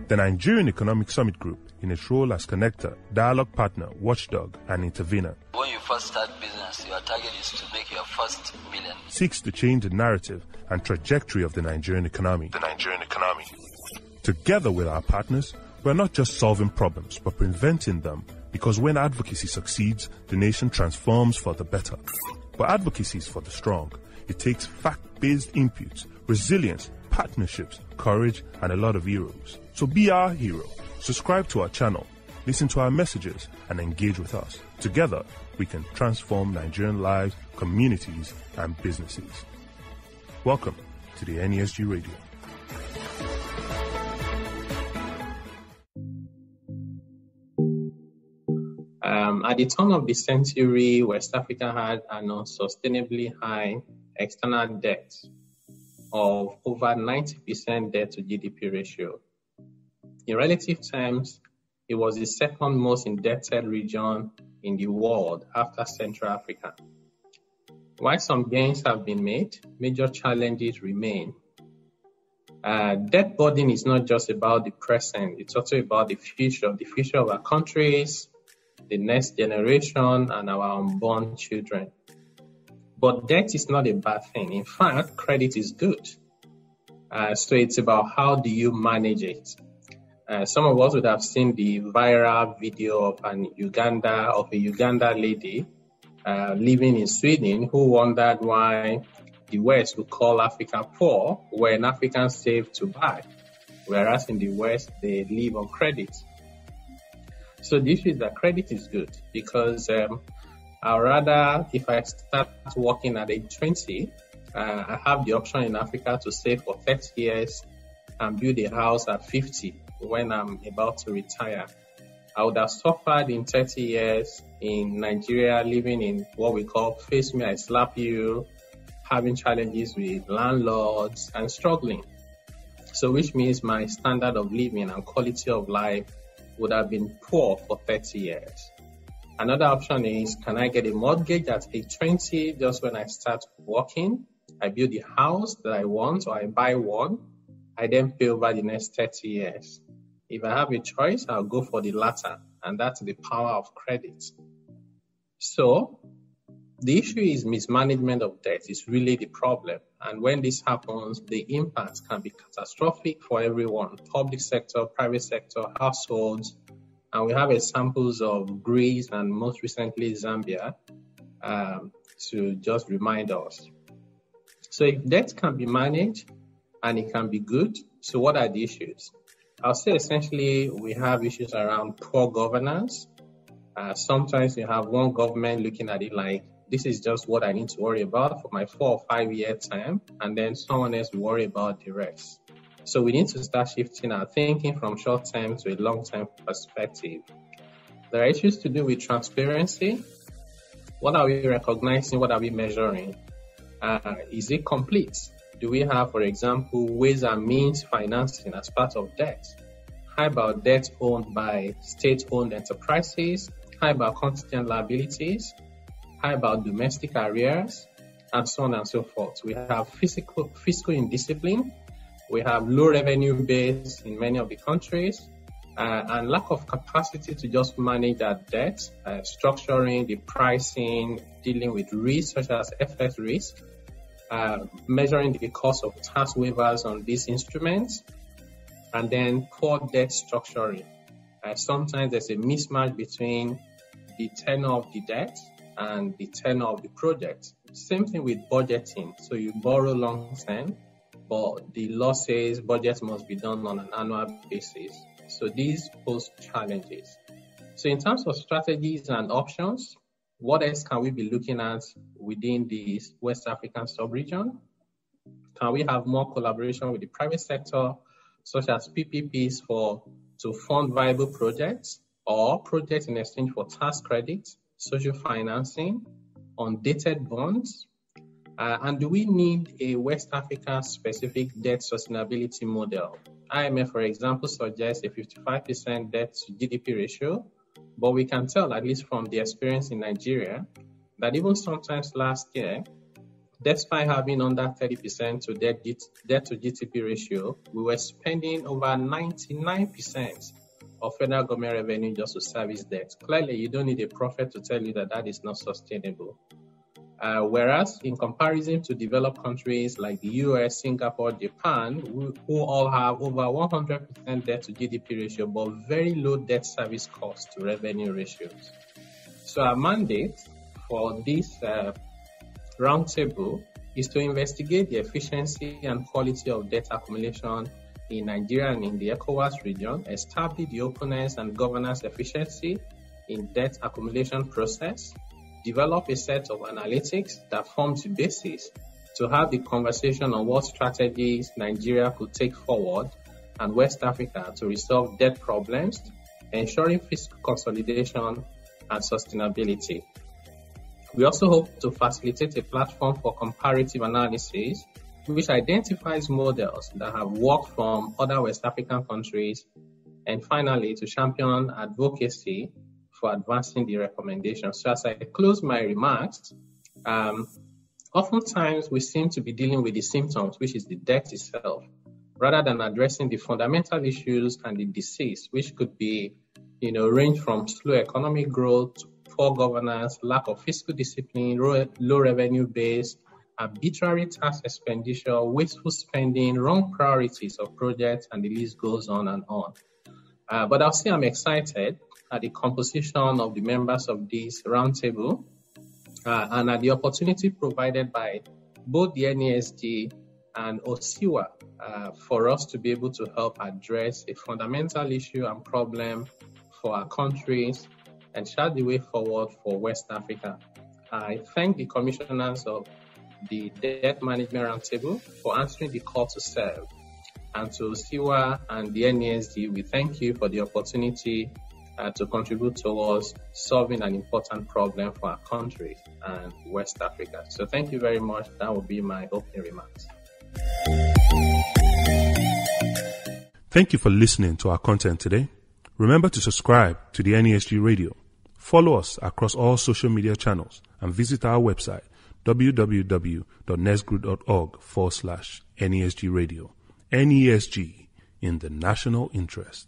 The Nigerian Economic Summit Group, in its role as connector, dialogue partner, watchdog, and intervener, when you first start business, your target is to make your first million, seeks to change the narrative and trajectory of the Nigerian economy. Together with our partners, we're not just solving problems, but preventing them, because when advocacy succeeds, the nation transforms for the better. But advocacy is for the strong. It takes fact-based inputs, resilience, partnerships, courage, and a lot of heroes. So be our hero. Subscribe to our channel, listen to our messages, and engage with us. Together, we can transform Nigerian lives, communities, and businesses. Welcome to the NESG Radio. At the turn of the century, West Africa had an unsustainably high external debt of over 90% debt to GDP ratio. In relative terms, it was the second most indebted region in the world after Central Africa. While some gains have been made, major challenges remain. Debt burden is not just about the present, it's also about the future of our countries, the next generation, and our unborn children. But debt is not a bad thing. In fact, credit is good. So it's about how do you manage it. Some of us would have seen the viral video of a Uganda lady living in Sweden who wondered why the West would call Africa poor when Africans save to buy, whereas in the West they live on credit. So the issue is that credit is good because I'd rather, if I start working at age 20, I have the option in Africa to save for 30 years and build a house at 50 when I'm about to retire. I would have suffered in 30 years in Nigeria, living in what we call face me, I slap you, having challenges with landlords and struggling. So which means my standard of living and quality of life would have been poor for 30 years. Another option is, can I get a mortgage at age 20 just when I start working? I build the house that I want, or I buy one. I then pay over the next 30 years. If I have a choice, I'll go for the latter, and that's the power of credit. So the issue is mismanagement of debt is really the problem. And when this happens, the impact can be catastrophic for everyone, public sector, private sector, households. And we have examples of Greece and most recently Zambia to just remind us. So if debt can be managed and it can be good, so what are the issues? I'll say essentially we have issues around poor governance. Sometimes you have one government looking at it like, this is just what I need to worry about for my 4 or 5 year time, and then someone else will worry about the rest. So we need to start shifting our thinking from short-term to a long-term perspective. There are issues to do with transparency. What are we recognizing? What are we measuring? Is it complete? Do we have, for example, ways and means financing as part of debt? How about debt owned by state-owned enterprises? How about contingent liabilities? How about domestic arrears? And so on and so forth. We have fiscal indiscipline. We have low revenue base in many of the countries, and lack of capacity to just manage that debt, structuring the pricing, dealing with risk such as FX risk, measuring the cost of tax waivers on these instruments, and then poor debt structuring. Sometimes there's a mismatch between the tenor of the debt and the tenor of the project. Same thing with budgeting. So you borrow long term, but the law says budgets must be done on an annual basis. So these pose challenges. So in terms of strategies and options, what else can we be looking at within the West African sub-region? Can we have more collaboration with the private sector, such as PPPs to fund viable projects, or projects in exchange for tax credits, social financing, undated bonds? And do we need a West Africa specific debt sustainability model? IMF, for example, suggests a 55% debt to GDP ratio, but we can tell, at least from the experience in Nigeria, that even sometimes last year, despite having under 30% to debt to GDP ratio, we were spending over 99% of federal government revenue just to service debt. Clearly, you don't need a prophet to tell you that that is not sustainable. Whereas in comparison to developed countries like the US, Singapore, Japan, who all have over 100% debt to GDP ratio, but very low debt service cost to revenue ratios. So our mandate for this roundtable is to investigate the efficiency and quality of debt accumulation in Nigeria and in the ECOWAS region, establish the openness and governance efficiency in debt accumulation process, develop a set of analytics that forms the basis to have the conversation on what strategies Nigeria could take forward and West Africa to resolve debt problems, ensuring fiscal consolidation and sustainability. We also hope to facilitate a platform for comparative analysis which identifies models that have worked from other West African countries, and finally to champion advocacy for advancing the recommendations. So as I close my remarks, oftentimes we seem to be dealing with the symptoms, which is the debt itself, rather than addressing the fundamental issues and the disease, which could be, range from slow economic growth, poor governance, lack of fiscal discipline, low revenue base, arbitrary tax expenditure, wasteful spending, wrong priorities of projects, and the list goes on and on. But I'll say I'm excited at the composition of the members of this roundtable and at the opportunity provided by both the NESG and OSIWA for us to be able to help address a fundamental issue and problem for our countries and chart the way forward for West Africa. I thank the commissioners of the Debt Management Roundtable for answering the call to serve. And to OSIWA and the NESG, we thank you for the opportunity to contribute towards solving an important problem for our country and West Africa. So thank you very much. That will be my opening remarks. Thank you for listening to our content today. Remember to subscribe to the NESG Radio. Follow us across all social media channels and visit our website www.nesgru.org/NESG Radio. NESG, in the national interest.